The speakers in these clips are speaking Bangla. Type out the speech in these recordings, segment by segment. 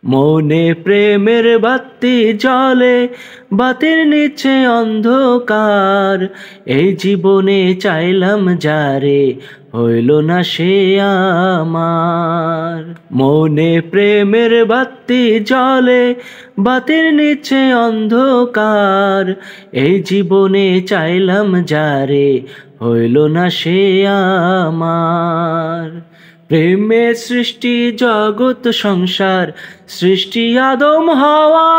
মনে প্রেমের বাতি জ্বলে, বাতির নিচে অন্ধকার। এই জীবনে চাইলাম যারে, হইল না সে আমার। মনে প্রেমের বাতি জ্বলে, বাতির নিচে অন্ধকার। এই জীবনে চাইলাম যারে, হইল না সে আমার। প্রেমে সৃষ্টি জগৎ সংসার, সৃষ্টি আদম হাওয়া।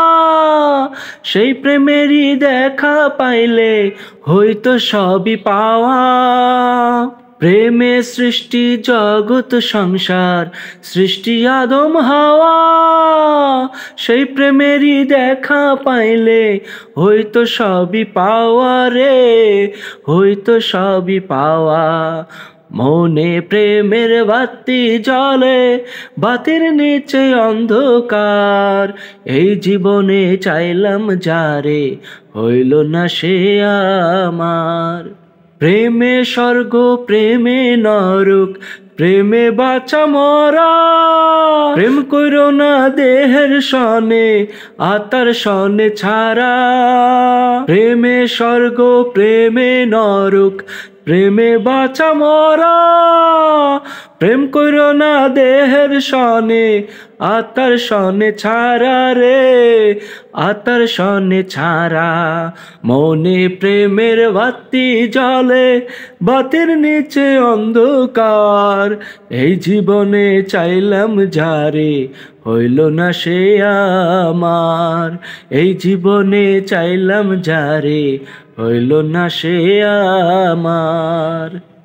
সেই প্রেমেরই দেখা পাইলে হইতো সবই পাওয়া। প্রেমে সৃষ্টি জগৎ সংসার, সৃষ্টি আদম হাওয়া। সেই প্রেমেরই দেখা পাইলে হইতো সবই পাওয়া রে, হইতো সবই পাওয়া। মনে প্রেমের বাতি জ্বলে, বাতির নিচে অন্ধকার। এই জীবনে চাইলাম যারে, হইল না সে আমার। প্রেমে স্বর্গ, প্রেমে নরক, প্রেমে বাঁচা মরা। প্রেম কইরো না দেহের সনে, আত্মার সনে ছাড়া। প্রেমে স্বর্গ, প্রেমে নরক, প্রেমে বাঁচা মরা। প্রেম কইরো না দেহের সনে, আত্মার সনে ছাড়া রে, আত্মার সনে ছাড়া। মনে প্রেমের বাতি জ্বলে, বাতির নিচে অন্ধকার। এই জীবনে চাইলাম যারে, হইল না সে আমার। এই জীবনে চাইলাম যারে, হইল না সে আমার।